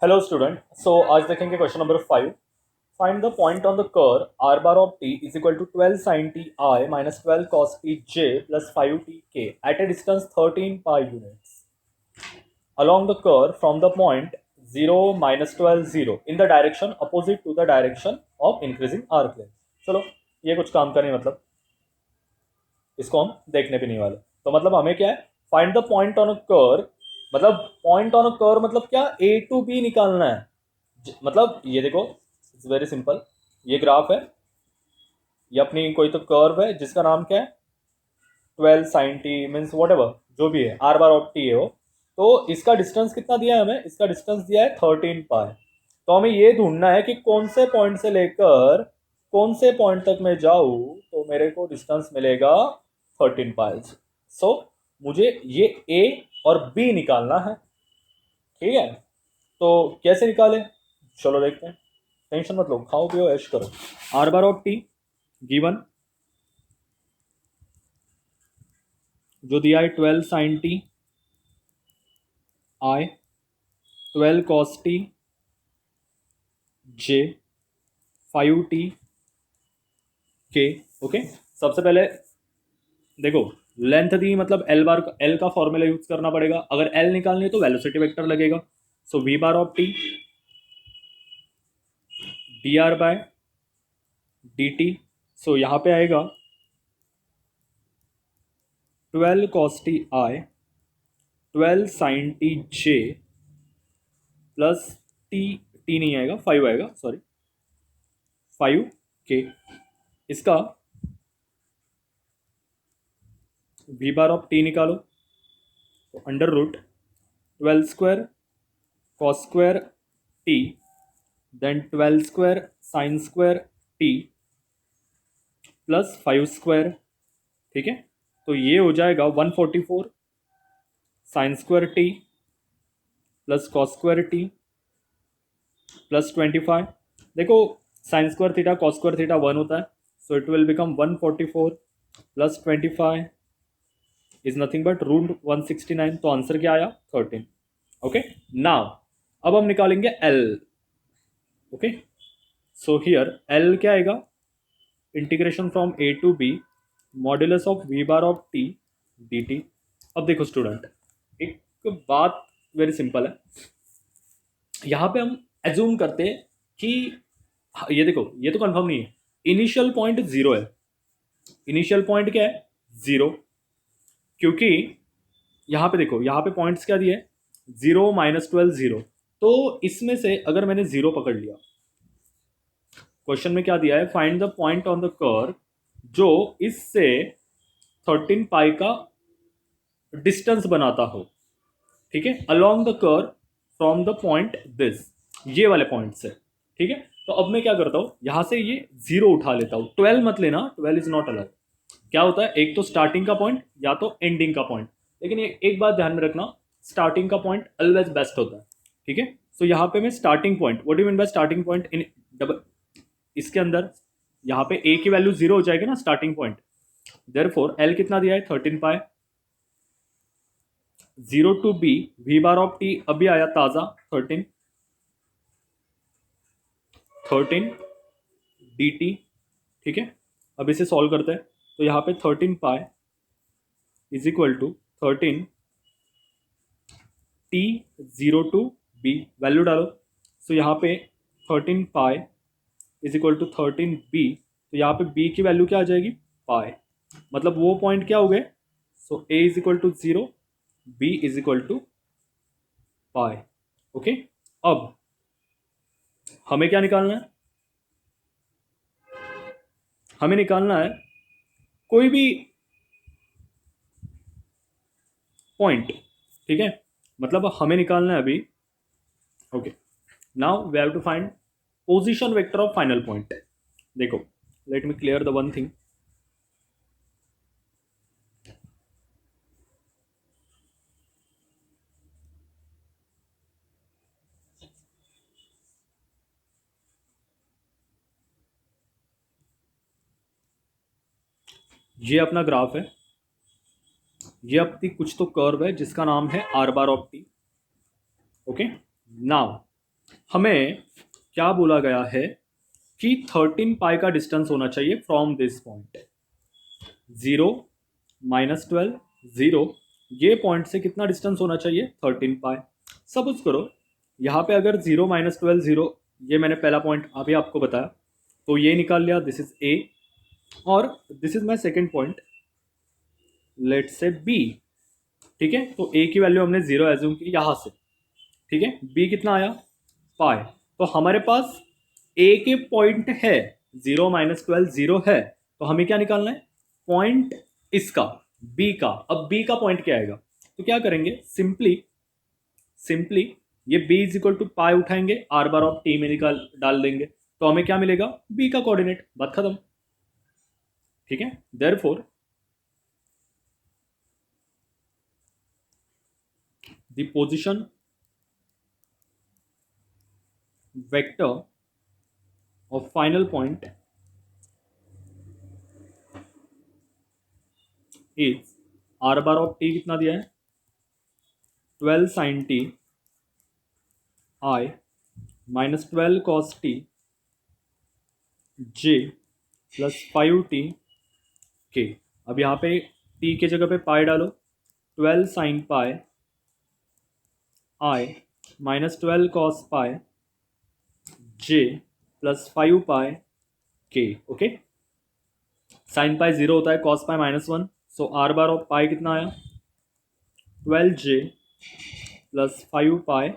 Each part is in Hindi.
Hello student. सो आज देखेंगे question number 5। Find the point on the curve r bar of t is equal to 12 sin t I minus 12 cos t j plus 5 t k at a distance 13 pi units along the curve from the point 0 minus 12 0 in the direction opposite to the direction of increasing arc length। चलो ये कुछ काम का नहीं, मतलब इसको हम देखने भी नहीं वाले। तो मतलब हमें क्या है, find the point on a curve, मतलब पॉइंट ऑन अ कर्व मतलब क्या, ए टू बी निकालना है। मतलब ये देखो, इट्स वेरी सिंपल। ये ग्राफ है, ये अपनी कोई तो कर्व है जिसका नाम क्या है, 12 sin t means what ever जो भी है, आर बार ऑफ टी है वो। तो इसका डिस्टेंस कितना दिया है हमें, इसका डिस्टेंस दिया है 13 पाई। तो हमें ये ढूंढना है कि कौन से पॉइंट से लेकर कौन से पॉइंट तक मैं जाऊँ तो मेरे को डिस्टेंस मिलेगा 13 पाई। सो मुझे ये ए और बी निकालना है, ठीक है। तो कैसे निकाले, चलो देखते हैं। टेंशन मत लो, खाओ पियो ऐश करो। Are bar of T given जो दिया है 12 sin T i 12 cos T J 5 T के। ओके, सबसे पहले देखो लेंथ दी, मतलब एल बार, एल का फॉर्मूला यूज करना पड़ेगा। अगर एल निकालनी है तो वेलोसिटी वेक्टर लगेगा। So v bar of t d r by d t. So यहाँ पे आएगा 12 cos t i 12 sin t j plus t, t नहीं आएगा, 5 आएगा, सॉरी 5 के। इसका वी बार ऑफ टी निकालो तो under root 12 square cos square t then 12 square sine square t plus 5 square, ठीक है। तो ये हो जाएगा 144 sine square t plus cos square t plus 25। देखो sine square theta cos square theta 1 होता है, so it will become 144 plus 25 is nothing but root 169। तो आंसर क्या आया 13। ओके, नाउ अब हम निकालेंगे L. Okay, so here L क्या आएगा, integration from a to b modulus of v bar of t d t. अब देखो स्टूडेंट, एक बात वेरी सिंपल है। यहाँ पे हम एज्यूम करते हैं कि ये देखो, ये तो कंफर्म नहीं है, इनिशियल पॉइंट जीरो है। इनिशियल पॉइंट क्या है, जीरो, क्योंकि यहाँ पे देखो, यहाँ पे पॉइंट्स क्या दिए, 0 माइनस 12 0। तो इसमें से अगर मैंने जीरो पकड़ लिया, क्वेश्चन में क्या दिया है, find the point on the curve जो इससे 13 पाई का डिस्टेंस बनाता हो, ठीक है, along the curve from the point this, ये वाले पॉइंट से, ठीक है। तो अब मैं क्या करता हूं, यहां से ये जीरो उठा लेता हूं। 12 मत लेना, 12 इज नॉट अलाउड। क्या होता है, एक तो स्टार्टिंग का पॉइंट या तो एंडिंग का पॉइंट। लेकिन ये एक बात ध्यान में रखना, स्टार्टिंग का पॉइंट ऑलवेज बेस्ट होता है, ठीक है। सो यहाँ पे मैं starting point, what do you mean by starting point in double, इसके अंदर यहाँ पे ए की वैल्यू जीरो हो जाएगी ना, स्टार्टिंग पॉइंट। देयरफॉर एल कितना दिया है 13 pi. 0 to b v bar of t अभी आया ताजा 13 डी टी, ठीक है। अब इसे सॉल्व करते हैं। तो यहाँ पे 13 pi is equal to 13 t 0 to b, value डालो। सो यहाँ पे 13 pi is equal to 13 b. तो यहाँ पे बी की वैल्यू क्या आ जाएगी, पाई, मतलब वो पॉइंट क्या हो गए। So a is equal to 0, b is equal to pi. Okay, अब हमें क्या निकालना है, हमें निकालना है कोई भी पॉइंट, ठीक है। मतलब हमें निकालना है अभी, okay, now we have to find position vector of final point. देखो, let me clear the one thing. ये अपना ग्राफ है, ये अपनी कुछ तो कर्व है जिसका नाम है are bar of T. Okay, now हमें क्या बोला गया है कि 13 पाई का डिस्टेंस होना चाहिए फ्रॉम दिस पॉइंट। 0 -12 0, ये पॉइंट से कितना डिस्टेंस होना चाहिए 13 पाई। सपोज करो यहाँ पे अगर 0 -12 0, ये मैंने पहला पॉइंट अभी आपको बताया, तो ये निकाल लिया, दिस इज ए, और this is my second point, let say b. ठीक है, तो ए की वैल्यू हमने 0 एज्यूम की यहाँ से। ठीक है, बी कितना आया पाई। तो हमारे पास ए के पॉइंट है 0 -12 0 है, तो हमें क्या निकालना है पॉइंट इसका बी का। अब बी का पॉइंट क्या आएगा, तो क्या करेंगे सिंपली सिंपली ये b इज इक्वल टू पाई उठाएंगे, आर बार ऑफ टी में निकाल डाल देंगे, तो हमें क्या मिलेगा b का कोऑर्डिनेट, बात खत्म। ठीक है, therefore the position vector of final point is are bar of T कितना दिया है 12 sin t i -12 cos t j +5t k। अब यहाँ पे t के जगह पे पाई डालो, 12 sin pi i -12 cos pi j +5 pi k। Okay, sine pi 0 होता है, cos pi -1, so r bar of pi कितना आया 12j +5 पाई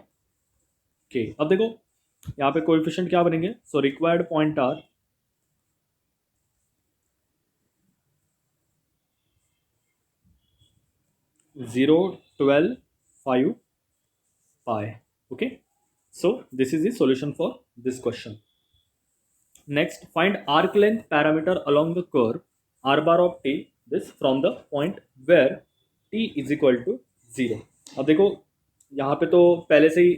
k। अब देखो यहाँ पे कोएफिशिएंट क्या बनेंगे, so required point are 0 12 5 pi। okay, so this is the solution for this question. Next, find arc length parameter along the curve r bar of t, this from the point where t is equal to 0। अब देखो यहाँ पे तो पहले से ही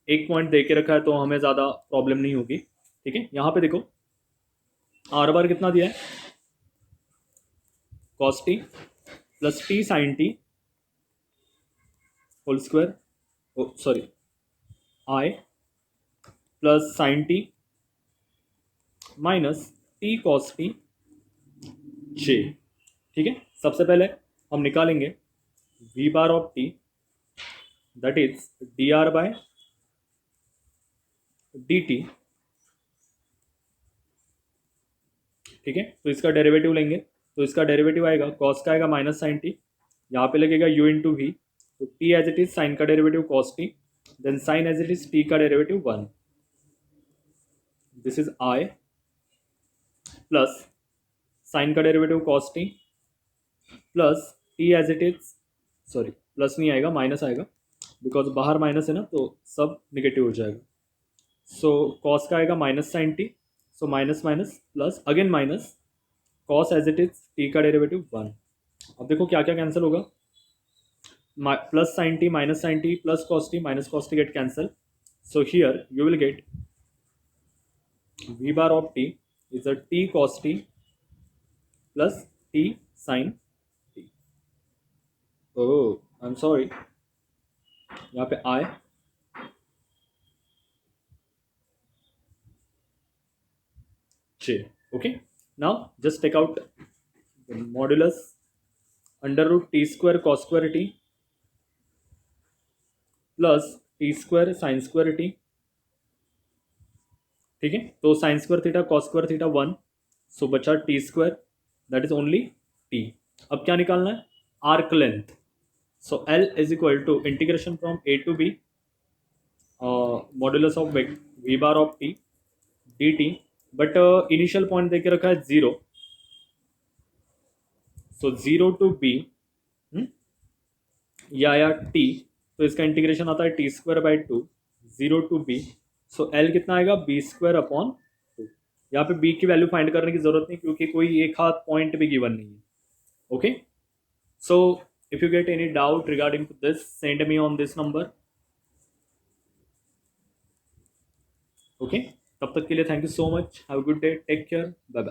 एक पॉइंट दे के रखा है, तो हमें ज़्यादा प्रॉब्लम नहीं होगी। ठीक है, यहाँ पे देखो आर बार कितना दिया है cos t plus t sin t whole square, sorry i plus sine t minus t cos t j. ठीक है, सबसे पहले हम निकालेंगे v bar of t, that is d r by d t. ठीक है, तो इसका डेरिवेटिव लेंगे, तो इसका डेरिवेटिव आएगा कॉस का आएगा माइनस साइन टी, यहाँ पे लगेगा यू इंटू वी, तो t as it is sine का derivative cos t, then sine as it is t का derivative 1, this is i plus sine का derivative cos t plus t as it is, sorry plus नहीं आएगा माइनस आएगा, बिकॉज बाहर माइनस है ना, तो सब निगेटिव हो जाएगा। सो कॉस का आएगा minus sine t, so minus minus plus again minus cos as it is t का डेरिवेटिव 1। अब देखो क्या क्या कैंसिल होगा, plus sine t plus cos t get cancel, so here you will get v bar of t is a t cos t plus t sine t. Oh I am sorry, यहाँ पे आई j। okay, now just take out the modulus under root t square cos square t plus t square sin square t। ठीक है, तो sine square theta cos square theta 1, so बचा t square that is only t. अब क्या निकालना है arc length, so L is equal to integration from a to b modulus of v bar of t d t, but initial point देके रखा है 0, सो 0 टू बी या टी, तो इसका इंटीग्रेशन आता है t square by 2 0 to b, so L कितना आएगा बी स्क्वायर अपॉन 2। यहाँ पे बी की वैल्यू फाइंड करने की जरूरत नहीं, क्योंकि कोई एक हाथ पॉइंट भी गिवन नहीं है। Okay, so if you get any doubt regarding to this, send me on this number. Okay, तब तक के लिए thank you so much, have a good day, take care, bye bye.